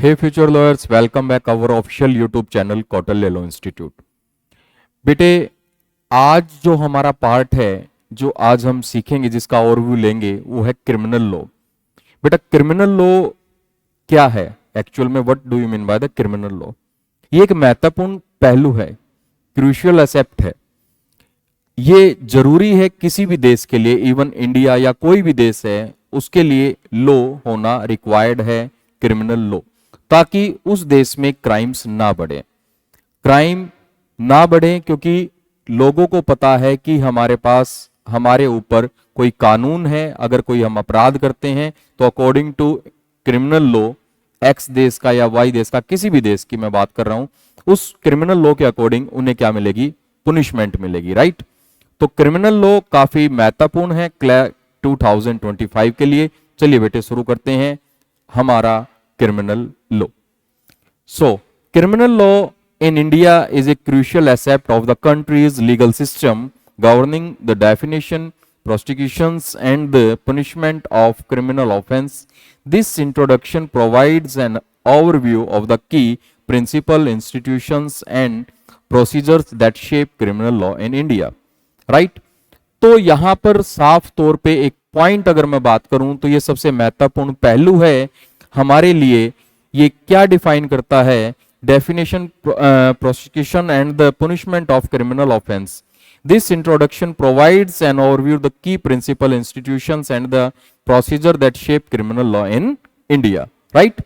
Hey future lawyers, welcome back our official YouTube channel Kautilya law institute. बेटे, आज जो हमारा पार्ट है, जो आज हम सीखेंगे, जिसका ओवरव्यू लेंगे, वो है क्रिमिनल लॉ। बेटा, क्रिमिनल लॉ क्या है एक्चुअल में? What do you mean by the criminal law? ये एक महत्वपूर्ण पहलू है, क्रूशियल एस्पेक्ट है। ये जरूरी है किसी भी देश के लिए, इवन इंडिया या कोई भी देश है, उसके लिए लॉ होना रिक्वायर्ड है, क्रिमिनल लॉ, ताकि उस देश में क्राइम्स ना बढ़े। क्राइम ना बढ़े क्योंकि लोगों को पता है कि हमारे पास, हमारे ऊपर कोई कानून है। अगर कोई हम अपराध करते हैं तो according to criminal law, X देश का या वाई देश का, किसी भी देश की मैं बात कर रहा हूं, उस क्रिमिनल लॉ के अकॉर्डिंग उन्हें क्या मिलेगी? पुनिशमेंट मिलेगी, राइट? तो क्रिमिनल लॉ काफी महत्वपूर्ण है 2025 के लिए। चलिए बेटे, शुरू करते हैं हमारा criminal law. So criminal law in India is a crucial aspect of the country's legal system, governing the definition, prosecutions, and the punishment of criminal offense. This introduction provides an overview of the key principal institutions and procedures that shape criminal law in India. Right? तो यहां पर साफ तौर पे एक point अगर मैं बात करूं तो ये सबसे महत्वपूर्ण पहलू है हमारे लिए। ये क्या डिफाइन करता है? Definition, prosecution and the punishment of criminal offense. This introduction provides an overview of the key principal institutions and the procedure that shape criminal law in India. Right?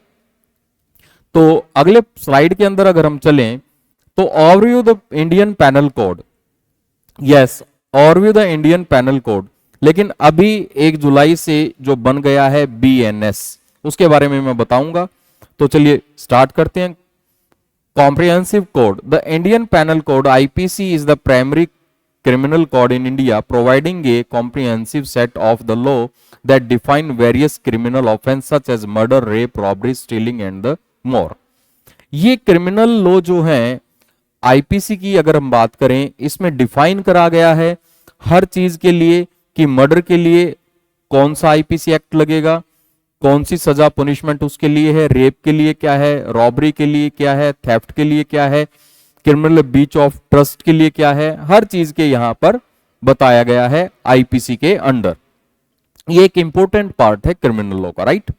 तो अगले स्लाइड के अंदर अगर हम चलें तो overview the Indian panel code. Yes, overview the Indian panel code. लेकिन अभी 1 जुलाई से जो बन गया है BNS, उसके बारे में मैं बताऊंगा। तो चलिए स्टार्ट करते हैं। Comprehensive Code. The Indian Penal Code (IPC) is the primary criminal code in India, providing a comprehensive set of the law that define various criminal offenses such as murder, rape, robbery, stealing and the more. ये criminal law जो है IPC की अगर हम बात करें, इसमें define करा गया है हर चीज के लिए कि मर्डर के लिए कौन सा आईपीसी एक्ट लगेगा, कौन सी सजा पुनिशमेंट उसके लिए है, रेप के लिए क्या है, रॉबरी के लिए क्या है, थेफ्ट के लिए क्या है, क्रिमिनल ब्रीच ऑफ ट्रस्ट के लिए क्या है, हर चीज के यहां पर बताया गया है आईपीसी के अंडर। ये एक इंपॉर्टेंट पार्ट है क्रिमिनल लॉ का, right?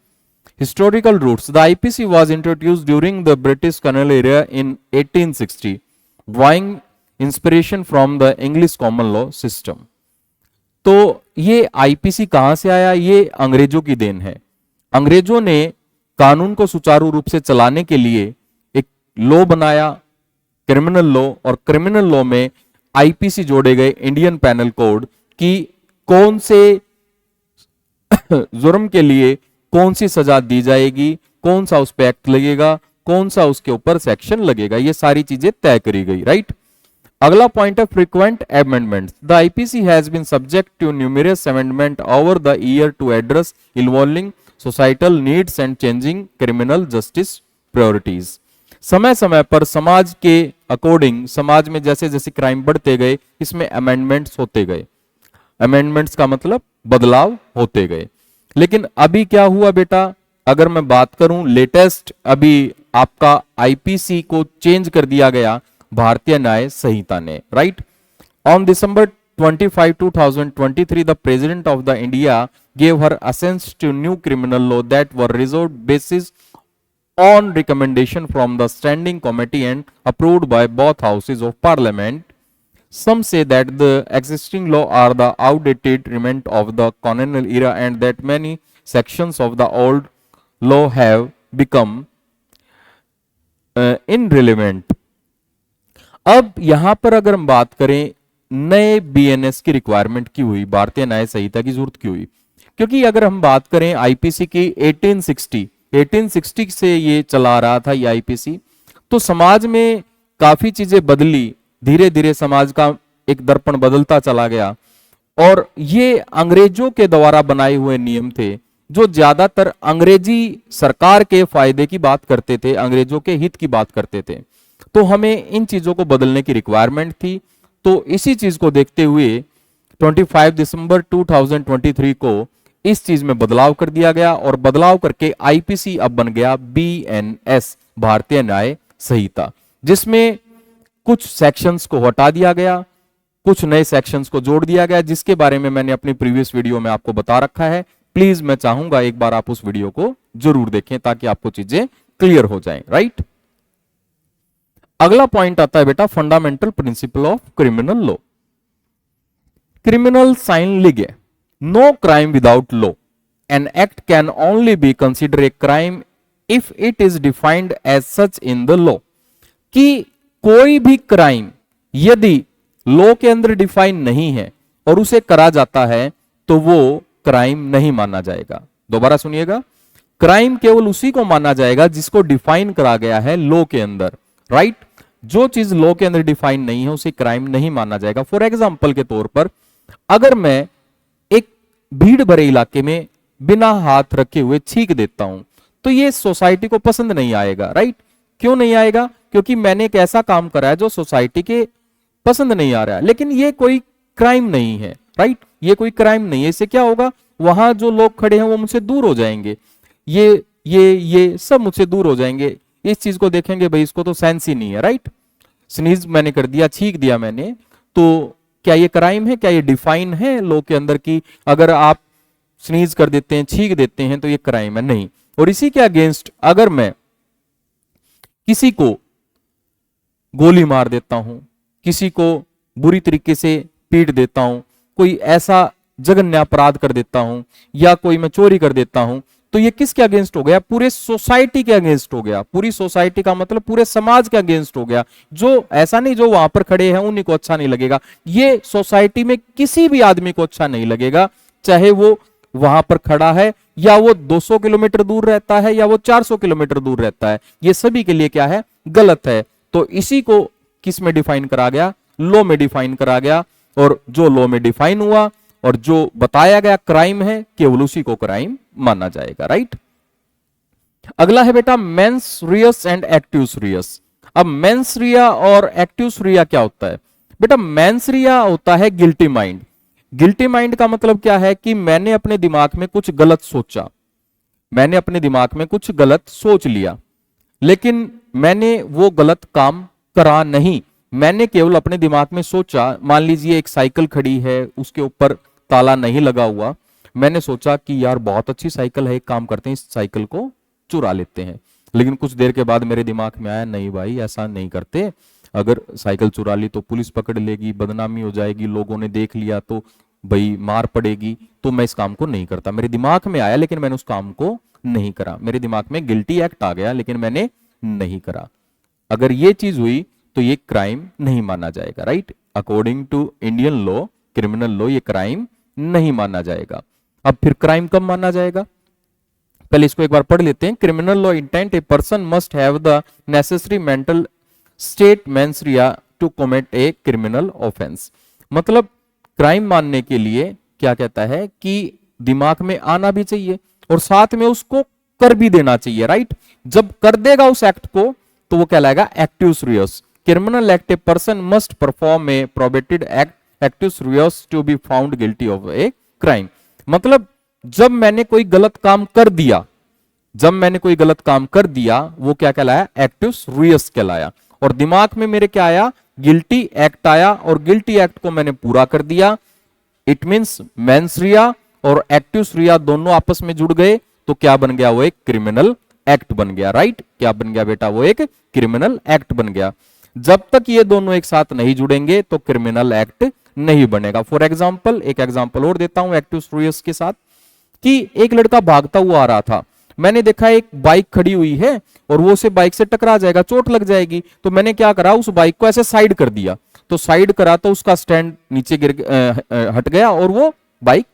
Historical roots. The IPC was introduced during the British colonial era in 1860, drawing inspiration from the English common law system. तो ये आईपीसी कहां से आया? ये अंग्रेजों की देन है। अंग्रेजों ने कानून को सुचारू रूप से चलाने के लिए एक लॉ बनाया, क्रिमिनल लॉ, और क्रिमिनल लॉ में आईपीसी जोड़े गए, इंडियन पैनल कोड, कि कौन से जुर्म के लिए कौन सी सजा दी जाएगी, कौन सा उस पे एक्ट लगेगा, कौन सा उसके ऊपर सेक्शन लगेगा, ये सारी चीजें तय करी गई, राइट? अगला पॉइंट है frequent amendments. The IPC has been subject to numerous amendment over the year to address involving societal needs and changing criminal justice priorities. समय समय पर समाज के अकॉर्डिंग, समाज में जैसे जैसे क्राइम बढ़ते गए, इसमें अमेंडमेंट्स होते गए। अमेंडमेंट्स का मतलब बदलाव होते गए। लेकिन अभी क्या हुआ बेटा? अगर मैं बात करूं लेटेस्ट, अभी आपका आईपीसी को चेंज कर दिया गया भारतीय न्याय संहिता ने, right? On December 25, 2023, the President of the India gave her assent to new criminal law that were resolved basis on recommendation from the Standing Committee and approved by both houses of Parliament. Some say that the existing law are the outdated remnant of the colonial era and that many sections of the old law have become irrelevant. अब यहां पर अगर हम बात करें, नए BNS की requirement क्यों हुई, भारतीय न्याय संहिता की जरूरत क्यों हुई? क्योंकि अगर हम बात करें आईपीसी की 1860 से ये चला रहा था ये आईपीसी, तो समाज में काफी चीजें बदली, धीरे धीरे समाज का एक दर्पण बदलता चला गया। और ये अंग्रेजों के द्वारा बनाए हुए नियम थे जो ज्यादातर अंग्रेजी सरकार के फायदे की बात करते थे, अंग्रेजों के हित की बात करते थे। तो हमें इन चीजों को बदलने की रिक्वायरमेंट थी। तो इसी चीज को देखते हुए 25 दिसंबर 2023 को इस चीज में बदलाव कर दिया गया और बदलाव करके आईपीसी अब बन गया बीएनएस, भारतीय न्याय संहिता, जिसमें कुछ सेक्शंस को हटा दिया गया, कुछ नए सेक्शंस को जोड़ दिया गया, जिसके बारे में मैंने अपनी प्रीवियस वीडियो में आपको बता रखा है। प्लीज मैं चाहूंगा एक बार आप उस वीडियो को जरूर देखें ताकि आपको चीजें क्लियर हो जाएं, राइट। अगला पॉइंट आता है बेटा fundamental principle of criminal law. क्रिमिनल साइन लिगे, no crime without law, an act can only be consider a crime if it is defined as such in the law, कि कोई भी क्राइम यदि लॉ के अंदर डिफाइन नहीं है और उसे करा जाता है तो वो क्राइम नहीं माना जाएगा। दोबारा सुनिएगा, क्राइम केवल उसी को माना जाएगा जिसको डिफाइन करा गया है लॉ के अंदर, राइट। जो चीज लॉ के अंदर डिफाइन नहीं है उसे क्राइम नहीं माना जाएगा। फॉर एग्जाम्पल के तौर पर अगर मैं एक भीड़ भरे इलाके में बिना हाथ रखे हुए छींक देता हूं तो ये सोसाइटी को पसंद नहीं आएगा, राइट। क्यों नहीं आएगा? क्योंकि मैंने एक ऐसा काम करा है जो सोसाइटी के पसंद नहीं आ रहा है, लेकिन ये कोई क्राइम नहीं है, राइट। ये कोई क्राइम नहीं है। इससे क्या होगा, वहां जो लोग खड़े हैं वो मुझसे दूर हो जाएंगे, ये सब मुझसे दूर हो जाएंगे, इस चीज को देखेंगे भाई इसको तो सेंस ही नहीं है, राइट। स्नीज मैंने कर दिया, छींक दिया मैंने, तो क्या ये क्राइम है? क्या ये डिफाइन है लॉ के अंदर की अगर आप स्नीज कर देते हैं, छींक देते हैं तो ये क्राइम है? नहीं। और इसी के अगेंस्ट अगर मैं किसी को गोली मार देता हूं, किसी को बुरी तरीके से पीट देता हूं, कोई ऐसा जघन्य अपराध कर देता हूं या कोई मैं चोरी कर देता हूं, तो ये किसके अगेंस्ट हो गया? पूरे सोसाइटी के अगेंस्ट हो गया। पूरी सोसाइटी का मतलब पूरे समाज के अगेंस्ट हो गया। जो ऐसा नहीं जो वहां पर खड़े हैं उन्हीं को अच्छा नहीं लगेगा, ये सोसाइटी में किसी भी आदमी को अच्छा नहीं लगेगा, चाहे वो वहां पर खड़ा है या वो 200 किलोमीटर दूर रहता है या वो 400 किलोमीटर दूर रहता है, ये सभी के लिए क्या है? गलत है। तो इसी को किस में डिफाइन करा गया? लॉ में डिफाइन करा गया। और जो लॉ में डिफाइन हुआ और जो बताया गया क्राइम है, केवल उसी को क्राइम माना जाएगा, राइट। अगला है बेटा mains Reis and actives Reis. अब मेंस रिया और एक्टिव्स रिया क्या होता है बेटा? मेंस रिया होता है गिल्टी माइंड। गिल्टी माइंड का मतलब क्या है कि मैंने अपने दिमाग में कुछ गलत सोचा, मैंने अपने दिमाग में कुछ गलत सोच लिया, लेकिन मैंने वो गलत काम करा नहीं, मैंने केवल अपने दिमाग में सोचा। मान लीजिए एक साइकिल खड़ी है, उसके ऊपर ताला नहीं लगा हुआ, मैंने सोचा कि यार बहुत अच्छी साइकिल है, एक काम करते हैं इस साइकिल को चुरा लेते हैं। लेकिन कुछ देर के बाद मेरे दिमाग में आया नहीं भाई ऐसा नहीं करते, अगर साइकिल चुरा ली तो पुलिस पकड़ लेगी, बदनामी हो जाएगी, लोगों ने देख लिया तो भाई मार पड़ेगी, तो मैं इस काम को नहीं करता। मेरे दिमाग में आया लेकिन मैंने उस काम को नहीं करा, मेरे दिमाग में गिल्टी एक्ट आ गया लेकिन मैंने नहीं करा। अगर ये चीज हुई तो ये क्राइम नहीं माना जाएगा, right. According to Indian law, criminal law, ये क्राइम नहीं माना जाएगा। अब फिर क्राइम कब माना जाएगा? पहले इसको एक बार पढ़ लेते हैं। Criminal law intent a person must have the necessary mental state mens rea to commit a criminal offence. मतलब क्राइम मानने के लिए क्या कहता है कि दिमाग में आना भी चाहिए और साथ में उसको कर भी देना चाहिए, राइट। जब कर देगा उस एक्ट को तो वो कहलाएगा actus reus. Criminal act a person must perform a prohibited act actus reus to be found guilty of a crime. मतलब जब मैंने कोई गलत काम कर दिया, जब मैंने कोई गलत काम कर दिया वो क्या कहलाया? एक्टिव्स रियस कहलाया। और दिमाग में मेरे क्या आया? गिल्टी एक्ट आया और गिल्टी एक्ट को मैंने पूरा कर दिया। इट मींस मेंस रिया और एक्टिव्स रिया दोनों आपस में जुड़ गए तो क्या बन गया? वो एक क्रिमिनल एक्ट बन गया, राइट। क्या बन गया बेटा? वो एक क्रिमिनल एक्ट बन गया। जब तक ये दोनों एक साथ नहीं जुड़ेंगे तो क्रिमिनल एक्ट नहीं बनेगा। फॉर एग्जाम्पल, एक एग्जाम्पल और देता हूं एक्टिव्स रियस के साथ, कि एक लड़का भागता हुआ आ रहा था, मैंने देखा एक बाइक खड़ी हुई है और वो उसे बाइक से टकरा जाएगा, चोट लग जाएगी, तो मैंने क्या करा? उस बाइक को ऐसे साइड कर दिया। तो साइड करा तो उसका स्टैंड नीचे हट गया और वो बाइक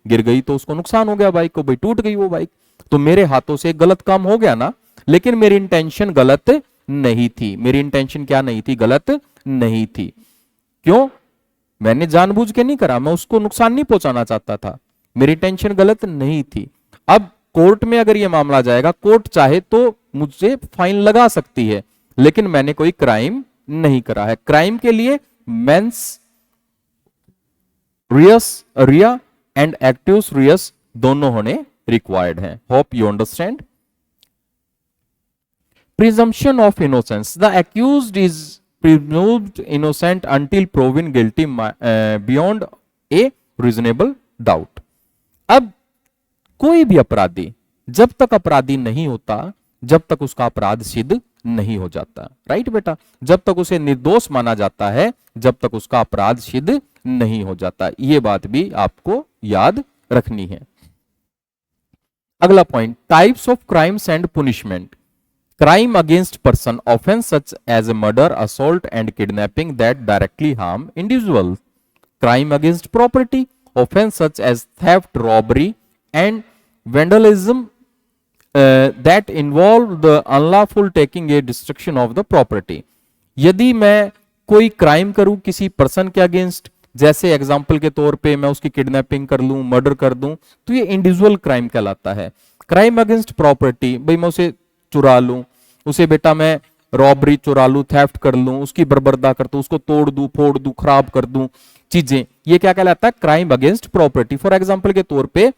गिर गई तो उसको नुकसान हो गया, बाइक को, भाई टूट गई वो बाइक। तो मेरे हाथों से गलत काम हो गया ना, लेकिन मेरी इंटेंशन गलत नहीं थी। मेरी इंटेंशन क्या नहीं थी? गलत नहीं थी। क्यों? मैंने जानबूझ के नहीं करा, मैं उसको नुकसान नहीं पहुंचाना चाहता था, मेरी इंटेंशन गलत नहीं थी। अब कोर्ट में अगर यह मामला जाएगा, कोर्ट चाहे तो मुझसे फाइन लगा सकती है, लेकिन मैंने कोई क्राइम नहीं करा है। क्राइम के लिए mains Reis Riya and actives Reis दोनों होने रिक्वायर्ड हैं। Hope you understand. Presumption of innocence. The accused is presumed innocent until proven guilty beyond a reasonable doubt. अब कोई भी अपराधी जब तक अपराधी नहीं होता, जब तक उसका अपराध सिद्ध नहीं हो जाता, राइट बेटा, जब तक उसे निर्दोष माना जाता है, जब तक उसका अपराध सिद्ध नहीं हो जाता। यह बात भी आपको याद रखनी है। अगला point, types of crimes and punishment. Crime against person, offense such as murder, assault and kidnapping that directly harm individuals. Crime against property, offense such as theft, robbery and vandalism that involve the unlawful taking a destruction of the property. यदि मैं कोई crime करूं किसी person के against, जैसे example के तौर पे मैं उसकी किडनैपिंग कर लूं, मर्डर कर दूं, तो ये इंडिविजुअल क्राइम कहलाता है। क्राइम अगेंस्ट प्रॉपर्टी, भाई मैं उसे चुरा लूं, उसे बेटा मैं रॉबरी चुरा लूं, थेफ्ट कर लूं, उसकी बर्बरदा कर दूं, उसको तोड़ दूं, फोड़ दूं, खराब कर दूं चीजें, ये क्या कहलाता है? Crime against property. For example के तौर पे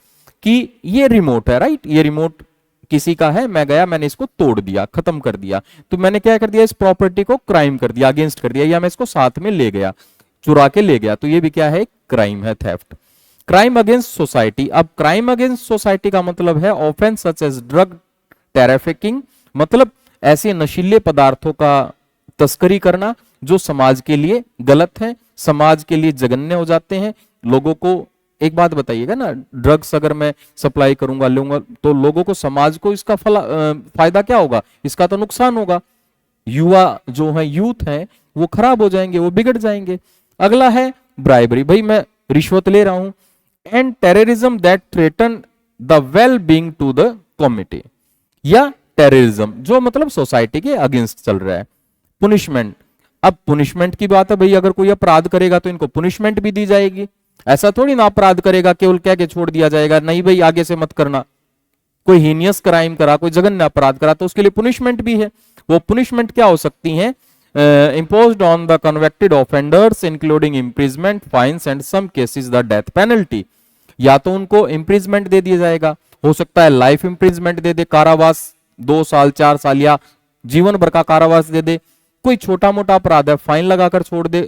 कि ये रिमोट है, राइट, ये रिमोट किसी का है, मैं गया मैंने इसको तोड़ दिया, खत्म कर दिया, तो मैंने क्या कर दिया? इस प्रॉपर्टी को क्राइम कर दिया, अगेंस्ट कर दिया, या मैं इसको साथ में ले गया, चुरा के ले गया, तो ये भी क्या है? क्राइम है, थेफ्ट। Crime against society. अब क्राइम अगेंस्ट सोसाइटी का मतलब है offence such as drug trafficking, मतलब ऐसे नशीले पदार्थों का तस्करी करना जो समाज के लिए गलत है, समाज के लिए जघन्य हो जाते हैं। लोगों को एक बात बताइएगा ना, ड्रग्स अगर मैं सप्लाई करूंगा, लूंगा, तो लोगों को, समाज को इसका फायदा क्या होगा? इसका तो नुकसान होगा। युवा जो है, यूथ है, वो खराब हो जाएंगे, वो बिगड़ जाएंगे। अगला है ब्राइबरी, भाई मैं रिश्वत ले रहा हूं। And terrorism that threaten the well being to the community, या टेररिज्म जो मतलब सोसाइटी के अगेंस्ट चल रहा है। पुनिशमेंट, अब पुनिशमेंट की बात है, भाई अगर कोई अपराध करेगा तो इनको पुनिशमेंट भी दी जाएगी। ऐसा थोड़ी ना अपराध करेगा केवल कह के छोड़ दिया जाएगा, नहीं भाई आगे से मत करना। कोई हीनियस क्राइम करा, कोई जघन्य अपराध करा, तो उसके लिए पुनिशमेंट भी है। वो पुनिशमेंट क्या हो सकती है? imposed on the convicted offenders including imprisonment, fines and some cases the death penalty। या तो उनको imprisonment दे दिया जाएगा, हो सकता है लाइफ imprisonment दे दे, कारावास 2 साल 4 साल या जीवन भर का कारावास दे दे। कोई छोटा मोटा अपराध है, फाइन लगाकर छोड़ दे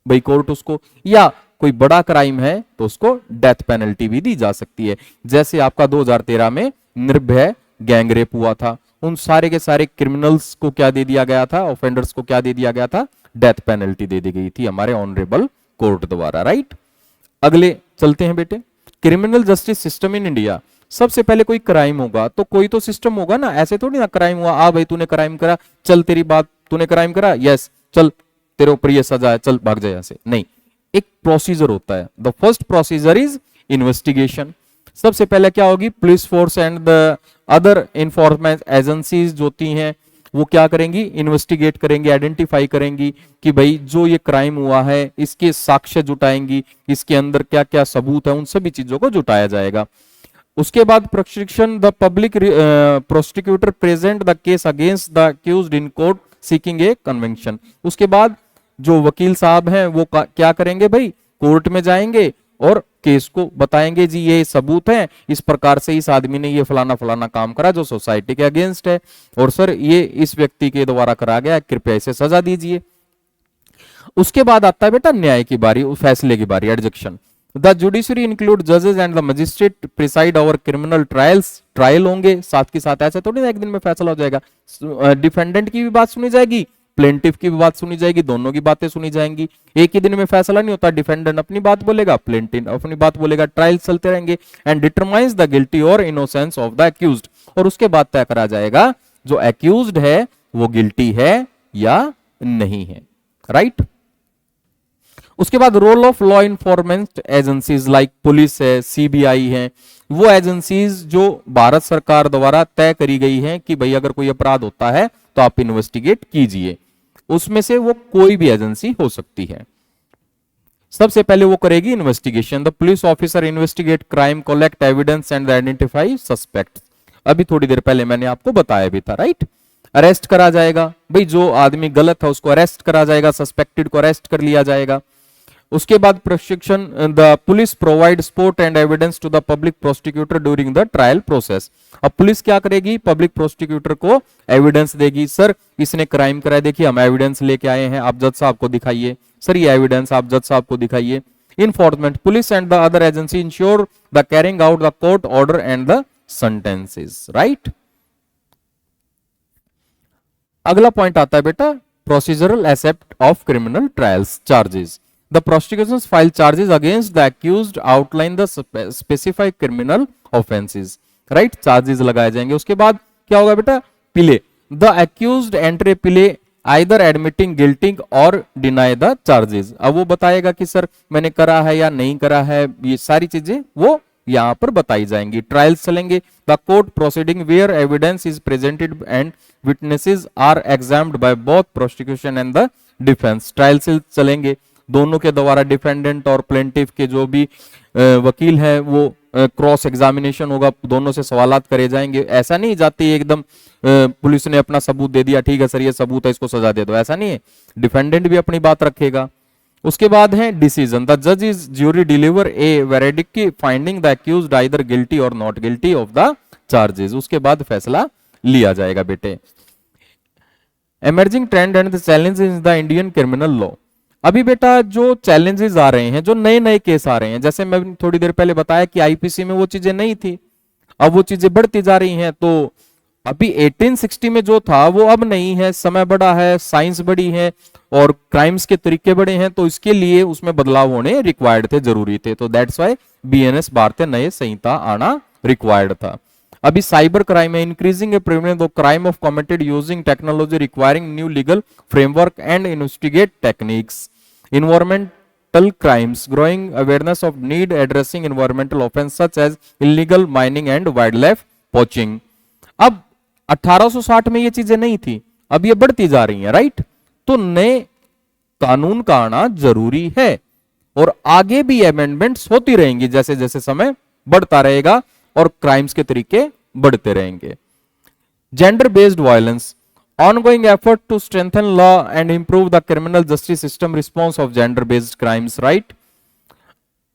भाई कोर्ट उसको, या कोई बड़ा क्राइम है तो उसको डेथ पेनल्टी भी दी जा सकती है। जैसे आपका 2013 में निर्भया गैंग रेप हुआ था, उन सारे के सारे क्रिमिनल्स को क्या दे दिया गया था? ऑफेंडर्स को क्या दे दिया गया था? डेथ पेनल्टी दे दी गई थी हमारे ऑनरेबल कोर्ट द्वारा, राइट। अगले चलते हैं बेटे, criminal justice system in India. सबसे पहले कोई क्राइम होगा तो कोई तो सिस्टम होगा ना, ऐसे थोड़ी ना क्राइम हुआ, आ भाई तूने क्राइम करा, चल तेरी बात, तूने क्राइम करा, यस चल तेरे ऊपर ये सजा है, चल भाग जा यहां से। नहीं, एक प्रोसीजर होता है। The first procedure is investigation. सबसे पहले क्या होगी? Police force and the other information agencies जो होती हैं वो क्या करेंगी? इन्वेस्टिगेट करेंगी, आइडेंटिफाई करेंगी कि भाई जो ये क्राइम हुआ है इसके साक्ष्य जुटाएंगी, इसके अंदर क्या क्या सबूत है, उन सभी चीजों को जुटाया जाएगा। उसके बाद prosecution, the public prosecutor present the case against the accused in court seeking A conviction. उसके बाद जो वकील साहब हैं वो क्या करेंगे भाई? कोर्ट में जाएंगे और केस को बताएंगे, जी ये सबूत है, इस प्रकार से इस आदमी ने ये फलाना फलाना काम करा जो सोसाइटी के अगेंस्ट है, और सर ये इस व्यक्ति के द्वारा करा गया, कृपया इसे सजा दीजिए। उसके बाद आता है बेटा न्याय की बारी, फैसले की बारी, एडजक्शन। द जुडिशरी इंक्लूड जजेस and the magistrate preside over criminal trials. Trial होंगे साथ के साथ, ऐसा थोड़ी ना एक दिन में फैसला हो जाएगा। डिफेंडेंट की भी बात सुनी जाएगी, प्लेंटिफ की भी बात सुनी जाएगी, दोनों की बातें सुनी जाएंगी। एक ही दिन में फैसला नहीं होता, डिफेंडेंट अपनी बात बोलेगा, प्लेंटिफ अपनी बात बोलेगा, ट्रायल चलते रहेंगे एंड डिटरमाइंस द गिल्टी और इनोसेंस ऑफ द अक्यूज्ड। और उसके बाद तय करा जाएगा जो अक्यूज्ड है वो गिल्टी है या नहीं है, राइट। उसके बाद role of law enforcement agencies like police है, सीबीआई है, वो एजेंसीज जो भारत सरकार द्वारा तय करी गई हैं कि भाई अगर कोई अपराध होता है तो आप इन्वेस्टिगेट कीजिए। उसमें से वो कोई भी एजेंसी हो सकती है। सबसे पहले वो करेगी investigation. The police officer investigate crime, collect evidence and identify suspect. अभी थोड़ी देर पहले मैंने आपको बताया भी था, राइट। अरेस्ट करा जाएगा, भाई जो आदमी गलत है उसको अरेस्ट करा जाएगा, सस्पेक्टेड को अरेस्ट कर लिया जाएगा। उसके बाद प्रशिक्षण, the police provide support and evidence to the public prosecutor during the trial process. अब पुलिस क्या करेगी, पब्लिक प्रोसिक्यूटर को एविडेंस देगी, सर इसने क्राइम कराया, देखिए हम एविडेंस लेके आए हैं, आप जज साहब को दिखाइए, सर ये एविडेंस आप जज साहब को दिखाइए। Enforcement, police and the other agency ensure the carrying out the court order and the sentences, right. अगला पॉइंट आता है बेटा procedural aspect of criminal trials, charges. The prosecution file charges against the accused, outline the specified criminal offences, right, charges लगाए जाएंगे। उसके बाद क्या होगा बेटा, पिले, द अक्यूज्ड एंट्री पिले आइदर एडमिटिंग गिल्टी और डिनाई द चार्जेस। अब वो बताएगा कि सर मैंने करा है या नहीं करा है, ये सारी चीजें वो यहां पर बताई जाएंगी। ट्रायल्स चलेंगे, the court proceeding where evidence is presented and witnesses are examined by both prosecution and the defence. Trial से चलेंगे, दोनों के द्वारा डिफेंडेंट और प्लेंटिफ के जो भी वकील हैं वो क्रॉस एग्जामिनेशन होगा, दोनों से सवालात करे जाएंगे। ऐसा नहीं जाती एकदम पुलिस ने अपना सबूत दे दिया, ठीक है सर ये सबूत है इसको सजा दे दो, ऐसा नहीं है, डिफेंडेंट भी अपनी बात रखेगा। उसके बाद है डिसीजन, द जज is jury deliver a verdict finding the accused either guilty or not guilty of the charges. उसके बाद फैसला लिया जाएगा बेटे। Emerging trend and the challenges in the Indian criminal law. अभी बेटा जो चैलेंजेस आ रहे हैं, जो नए नए केस आ रहे हैं, जैसे मैं थोड़ी देर पहले बताया कि आईपीसी में वो चीजें नहीं थी, अब वो चीजें बढ़ती जा रही हैं। तो अभी 1860 में जो था वो अब नहीं है, समय बढ़ा है, साइंस बढ़ी है और क्राइम्स के तरीके बड़े हैं, तो इसके लिए उसमें बदलाव होने रिक्वायर्ड थे, जरूरी थे। तो दैट्स वाई बीएनएस भारतीय नए संहिता आना रिक्वायर्ड था। अभी साइबर क्राइम है, increasing A prevalence of crime of committed using technology requiring new legal framework and investigate techniques. Environmental crimes, growing awareness of need addressing environmental offense such as illegal mining and wildlife poaching। अब 1860 में ये चीजें नहीं थी, अब ये बढ़ती जा रही हैं, राइट। तो नए कानून का आना जरूरी है और आगे भी अमेंडमेंट्स होती रहेंगी जैसे जैसे समय बढ़ता रहेगा और क्राइम्स के तरीके बढ़ते रहेंगे। Gender based violence, ongoing effort to strengthen law and improve the criminal justice system response of gender based crimes, right।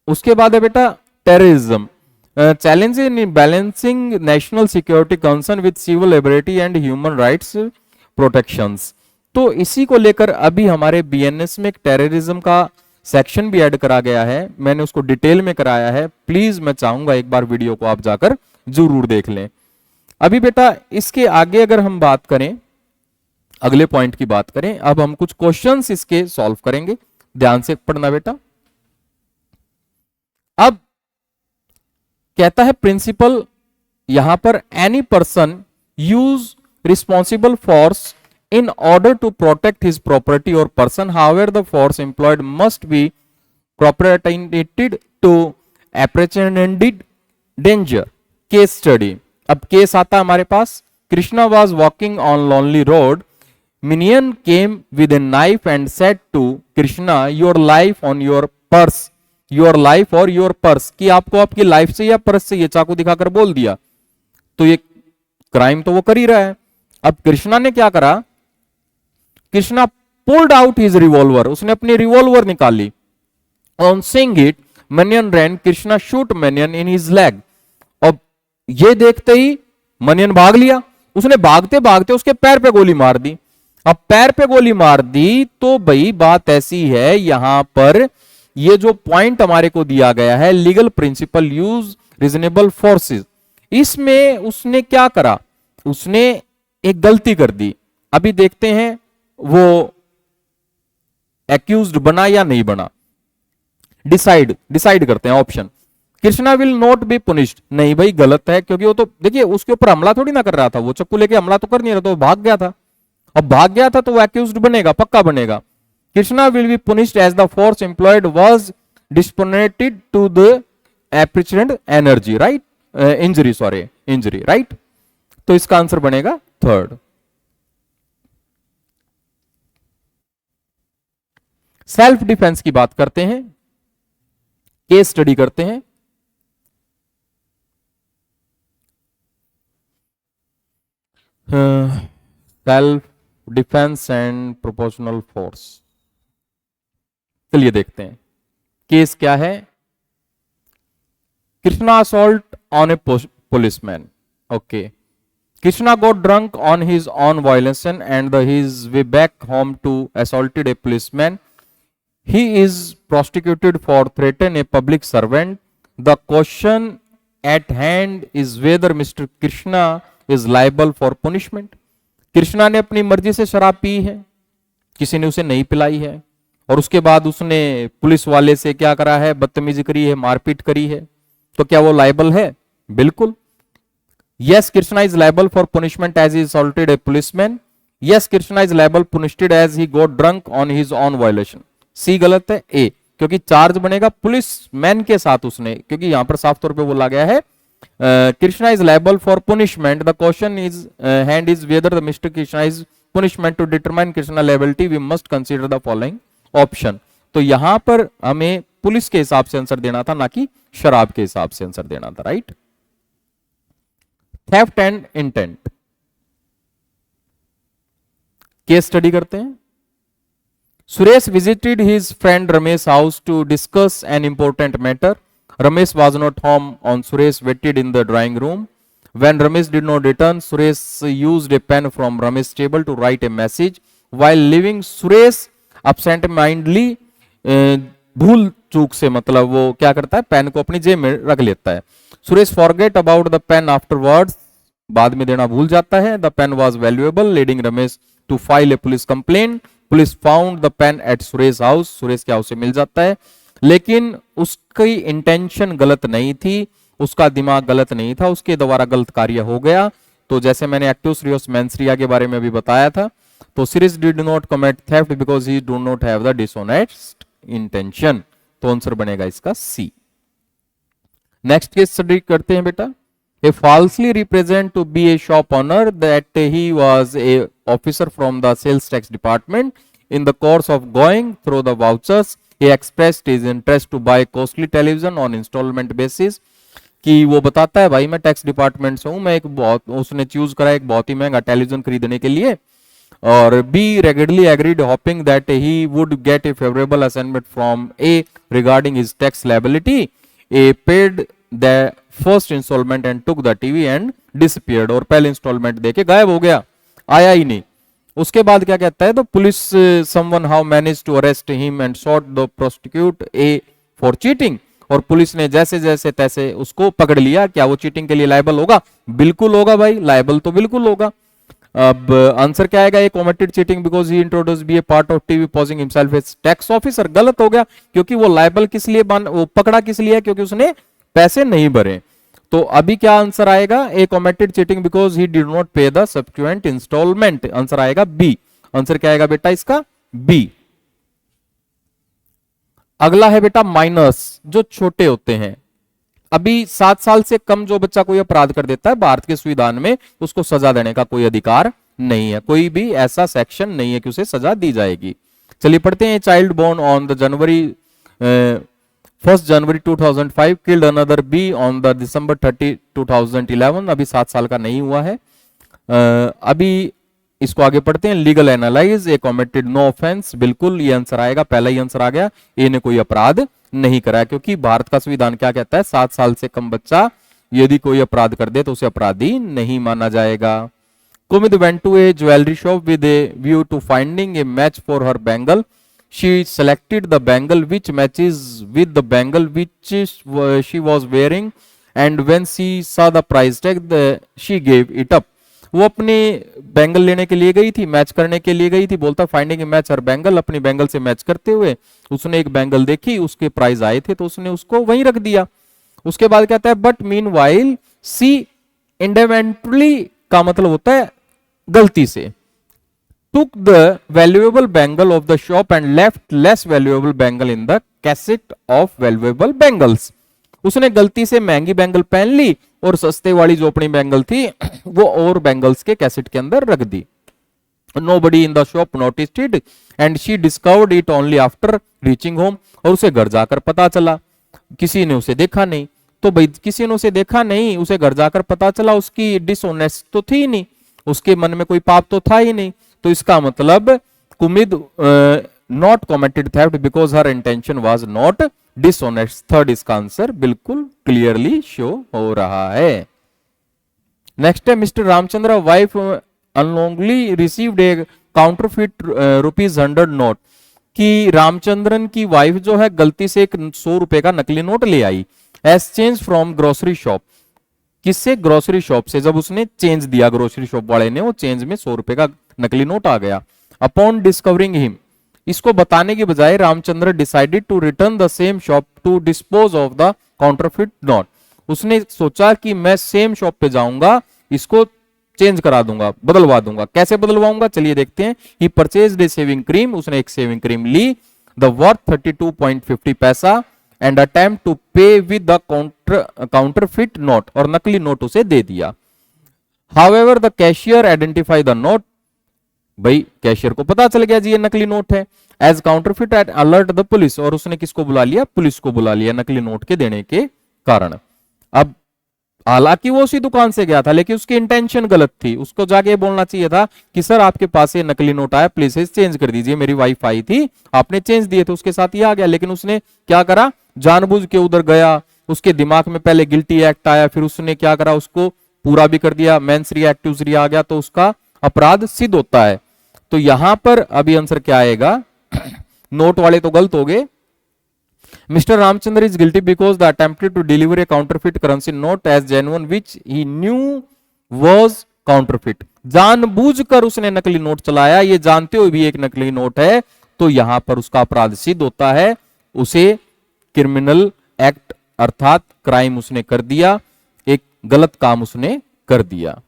उसके बाद है बेटा terrorism, challenge in balancing national security concern with civil liberty and human rights protections. तो इसी को लेकर अभी हमारे बीएनएस में एक टेररिज्म का सेक्शन भी ऐड करा गया है, मैंने उसको डिटेल में कराया है, प्लीज मैं चाहूंगा एक बार वीडियो को आप जाकर जरूर देख लें। अभी बेटा इसके आगे अगर हम बात करें, अगले पॉइंट की बात करें, अब हम कुछ क्वेश्चंस इसके सॉल्व करेंगे, ध्यान से पढ़ना बेटा। अब कहता है प्रिंसिपल यहां पर any person use responsible force in order to protect his property or person, however the force employed must be proportionated to apprehended danger. Case study, अब केस आता है हमारे पास, Krishna was walking on lonely road, Minion came with a knife and said to Krishna, your life on your purse, your life or your purse, कि आपको आपकी life से या पर्स से ये चाकू दिखाकर बोल दिया, तो ये क्राइम तो वो कर ही रहा है। अब कृष्णा ने क्या करा, Krishna pulled out his revolver, उसने अपनी रिवॉल्वर निकाली। On seeing it Minion ran, Krishna shoot Minion in his leg. अब ये देखते ही मनियन भाग लिया, उसने भागते भागते उसके पैर पे गोली मार दी। अब पैर पे गोली मार दी तो भाई बात ऐसी है, यहां पर ये जो पॉइंट हमारे को दिया गया है legal principal use reasonable forces, इसमें उसने क्या करा, उसने एक गलती कर दी। अभी देखते हैं वो एक्यूज्ड बना या नहीं बना, डिसाइड करते हैं। Option, Krishna will not be punished, नहीं भाई गलत है, क्योंकि वो तो देखिए उसके ऊपर हमला थोड़ी ना कर रहा था, वो चाकू लेके हमला तो कर नहीं रहा था, वो भाग गया था। अब भाग गया था तो वो एक्यूज्ड बनेगा, पक्का बनेगा। Krishna will be punished as the force employed was disproportionated to the apprehend energy, right, injury, sorry injury, right. तो इसका आंसर बनेगा थर्ड। सेल्फ डिफेंस की बात करते हैं, केस स्टडी करते हैं। Self defence and proportional force, चलिए देखते हैं। केस क्या है? Krishna assault on A policeman. Okay. Krishna got drunk on his own violation and his way back home to assaulted a policeman. He is prosecuted for threatening a public servant. The question at hand is whether Mr. Krishna is liable for punishment. Krishna ने अपनी मर्जी से शराब P है, किसी ने उसे नहीं पिलाई है, और उसके बाद उसने पुलिस वाले से क्या करा है? बदतमीजी करी है, मारपीट करी है, तो क्या वो लाइबल है? बिल्कुल। Yes, Krishna is liable for punishment as he assaulted a policeman. Yes, Krishna is liable punished as he got drunk on his own violation. C गलत है, A, क्योंकि चार्ज बनेगा पुलिस मैन के साथ उसने, क्योंकि यहां पर साफ तौर पे बोला गया है Krishna is liable for punishment. The question is hand is whether the mister Krishna is punishment. To determine Krishna liability we must consider the following option. तो यहां पर हमें पुलिस के हिसाब से आंसर देना था, ना कि शराब के हिसाब से आंसर देना था. Right. Theft and intent case study करते हैं. Suresh visited his friend Ramesh house to discuss an important matter. Ramesh was not home on Suresh waited in the drawing room. When Ramesh did not return, Suresh used a pen from Ramesh's table to write a message. While leaving, Suresh absent-mindedly भूल चूक से, मतलब वो क्या करता है, pen को अपनी जेब में रख लेता है. Suresh forget about the pen afterwards. बाद में देना भूल जाता है. The pen was valuable, leading Ramesh to file a police complaint. Police found the pen at Suresh house. Suresh के हाउस से मिल जाता है, लेकिन उसकी इंटेंशन गलत नहीं थी, उसका दिमाग गलत नहीं था, उसके द्वारा गलत कार्य हो गया. तो जैसे मैंने एक्टिवस रियोस मेंसरिया के बारे में भी बताया था, तो series did not commit theft because he do not have the dishonest intention. तो आंसर बनेगा इसका सी. नेक्स्ट केस स्टडी करते हैं बेटा. A falsely represent to be a shop owner that he was a officer from the sales tax department. In the course of going through the vouchers he expressed his interest to buy costly television on installment basis. कि वो बताता है भाई मैं tax department से हूं, मैं एक बहुत, उसने चूज करा एक बहुत ही महंगा टेलीविजन खरीदने के लिए. और B regularly agreed hoping that he would get a favourable assignment from A regarding his tax liability. A paid the first instalment and took the TV and disappeared. और पहले इंस्टॉलमेंट देके गायब हो गया, आया ही नहीं. उसके बाद क्या कहता है, तो police someone how manage to arrest him and shot the prosecute A for cheating. और पुलिस ने जैसे जैसे तैसे उसको पकड़ लिया. क्या वो चीटिंग के लिए लायबल होगा? बिल्कुल होगा भाई, लायबल तो बिल्कुल होगा. अब आंसर क्या आएगा? A committed cheating because he introduce B a part of TV posing himself as tax officer. गलत हो गया, क्योंकि वो लायबल किस लिए वो पकड़ा किस लिए? क्योंकि उसने पैसे नहीं भरे. तो अभी क्या आंसर आएगा? A committed cheating because he did not pay the subsequent instalment. Answer आएगा बी. आंसर क्या आएगा बेटा इसका? बी. अगला है बेटा माइनर्स, जो छोटे होते हैं. अभी 7 साल से कम जो बच्चा कोई अपराध कर देता है भारत के संविधान में, उसको सजा देने का कोई अधिकार नहीं है. कोई भी ऐसा सेक्शन नहीं है कि उसे सजा दी जाएगी. चलिए पढ़ते हैं. Child born on the January 1 January 2005 killed another bee on the December 30, 2011. अभी 7 साल का नहीं हुआ है. अभी इसको आगे पढ़ते हैं. Legal analyse. A committed no offence. बिल्कुल ये आंसर आएगा, पहला ही आंसर आ गया. ए ने कोई अपराध नहीं करा, क्योंकि भारत का संविधान क्या कहता है? 7 साल से कम बच्चा यदि कोई अपराध कर दे तो उसे अपराधी नहीं माना जाएगा. Kumud went to a jewellery shop with a view to finding a match for her bangle. She selected the bangle which matches with the bangle which she was wearing, and when she saw the price tag, she gave it up. वो अपनी bangle लेने के लिए गई थी, match करने के लिए गई थी. बोलता finding a match her bangle. अपनी बैंगल से मैच करते हुए उसने एक बैंगल देखी, उसके प्राइस आए थे तो उसने उसको वहीं रख दिया. उसके बाद कहता है बट मीन वाइल सी इंडेवेंटली का मतलब होता है गलती से. took the valuable bangle of the shop and left less valuable bangle in the cassette of valuable bangles. उसने गलती से महंगी बैंगल पहन ली और सस्ते वाली जो अपनी बैंगल थी वो और बैंगल्स के कैसेट के अंदर रख दी. Nobody in the shop noticed it and she discovered it only after reaching home. और उसे घर जाकर पता चला, किसी ने उसे देखा नहीं. तो भाई किसी ने उसे देखा नहीं, उसे घर जाकर पता चला. उसकी डिसऑनेस्ट तो थी नहीं, उसके मन में कोई पाप तो था ही नहीं. तो इसका मतलब Kumud not committed theft because her intention was not dishonest. Third इसका आंसर बिल्कुल क्लियरली शो हो रहा है। नेक्स्ट है Mr Ramchandra wife unknowingly received a counterfeit ₹100 note, कि रामचंद्रन की वाइफ जो है गलती से एक 100 रुपए का नकली नोट ले आई as change from grocery shop. किससे? ग्रोसरी शॉप से। जब उसने चेंज दिया ग्रोसरी शॉप वाले ने, वो चेंज में 100 रुपए का नकली नोट आ गया। अपॉन डिस्कवरिंग हिम, इसको बताने की बजाय Ramchandra decided to return the same shop to dispose of the counterfeit note. उसने सोचा कि मैं सेम शॉप पे जाऊंगा, इसको चेंज करा दूंगा, बदलवा दूंगा। कैसे बदलवाऊंगा चलिए देखते हैं। He purchased a saving cream, उसने एक सेविंग क्रीम ली, द वर्थ 32.50 पैसा, and attempt to pay with the counterfeit note, और नकली नोट उसे दे दिया। However the cashier identify the note, भाई कैशियर को पता चल गया जी ये नकली नोट है। As counterfeit at alert the police, और उसने किसको बुला लिया? पुलिस को बुला लिया नकली नोट के देने के कारण। अब हालांकि वो उसी दुकान से गया था, लेकिन उसकी इंटेंशन गलत थी। उसको जाके बोलना चाहिए था कि सर आपके पास ये नकली नोट आया, प्लीज चेंज कर दीजिए, मेरी वाइफ आई थी, आपने चेंज दिए थे, उसके साथ ये आ गया। लेकिन उसने क्या करा? जानबूझ के उधर गया, उसके दिमाग में पहले गिल्टी एक्ट आया, फिर उसने क्या करा? उसको पूरा भी कर दिया, मेंस री एक्टिव्स री आ गया, तो उसका अपराध सिद्ध होता है। तो यहां पर अभी आंसर क्या आएगा? नोट वाले तो गलत हो गए। Mr. Ramchandra is guilty because the attempted to deliver a counterfeit currency note as genuine which he knew was counterfeit। जानबूझकर उसने नकली नोट चलाया, ये जानते हुए भी एक नकली नोट है, तो यहां पर उसका अपराध सिद्ध होता है। उसे क्रिमिनल एक्ट अर्थात क्राइम उसने कर दिया, एक गलत काम उसने कर दिया।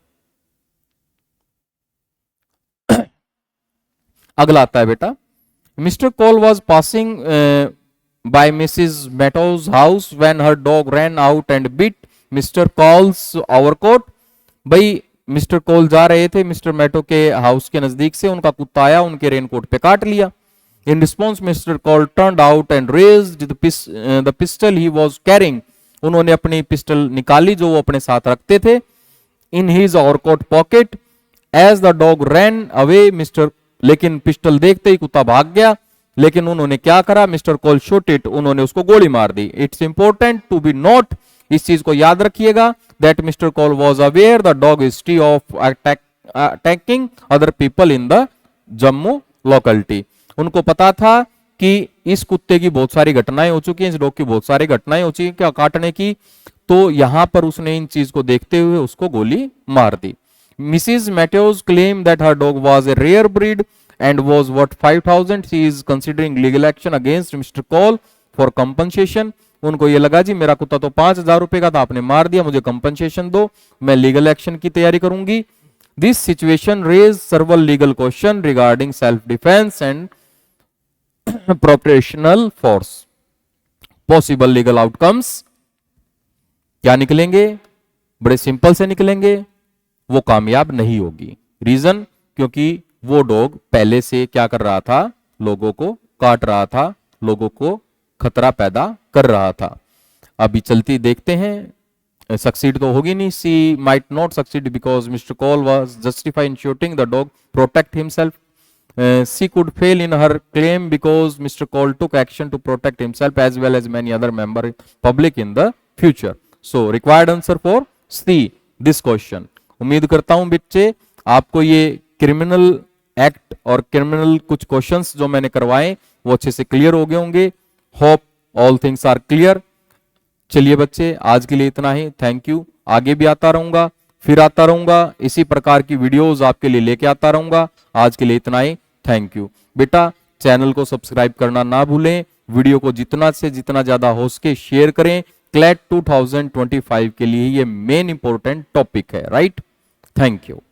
अगला आता है बेटा, mister call was passing by Mrs. Meadows' house when her dog ran out and bit Mr. Cole's overcoat। भाई मिस्टर कोल जा रहे थे मिस्टर मैटो के हाउस के नजदीक से, उनका कुत्ता आया, उनके रेनकोट पे काट लिया। In response mister call turned out and raised the pistol he was carrying. उन्होंने अपनी पिस्टल निकाली जो वो अपने साथ रखते थे। In his overcoat pocket as the dog ran away mister, लेकिन पिस्टल देखते ही कुत्ता भाग गया। लेकिन उन्होंने क्या करा? मिस्टर कॉल शॉट इट, उन्होंने उसको गोली मार दी। It's important to be note, इस चीज को याद रखिएगा, that Mr Cole was aware the dog history of attacking other people in the Jammu locality. उनको पता था कि इस कुत्ते की बहुत सारी घटनाएं हो चुकी हैं, इस डॉग की बहुत सारी घटनाएं हो चुकी हैं क्या काटने की, तो यहां पर उसने इन चीज को देखते हुए उसको गोली मार दी। Mrs Matthews claim that her dog was a rare breed and was worth 5,000। She is considering legal action against Mr. Cole for compensation। उनको ये लगा जी मेरा कुत्ता तो 5,000 रुपए का था, आपने मार दिया, मुझे कंपनसेशन दो, मैं लीगल एक्शन की तैयारी करूंगी। This situation raise several legal question regarding self defence and proportional force. Possible legal outcomes क्या निकलेंगे? बड़े सिंपल से निकलेंगे, वो कामयाब नहीं होगी। रीजन? क्योंकि वो डॉग पहले से क्या कर रहा था? लोगों को काट रहा था, लोगों को खतरा पैदा कर रहा था। अभी चलती देखते हैं, सक्सीड तो होगी नहीं। She might not succeed because Mr Cole was justified in shooting the dog protect himself. She could fail in her claim because Mr Cole took action to protect himself as well as many other member public in the future. So required answer for C this question. उम्मीद करता हूं बच्चे आपको ये criminal act और criminal कुछ questions जो मैंने करवाए वो अच्छे से क्लियर हो गए होंगे। Hope all things are clear. चलिए बच्चे आज के लिए इतना ही, थैंक यू। आगे भी आता रहूंगा, फिर आता रहूंगा, इसी प्रकार की वीडियोस आपके लिए लेके आता रहूंगा। आज के लिए इतना ही, थैंक यू। बेटा चैनल को सब्सक्राइब करना ना भूलें, वीडियो को जितना से जितना ज्यादा हो सके शेयर करें। क्लैट 2025 के लिए ये मेन इंपॉर्टेंट टॉपिक है, राइट? Thank you.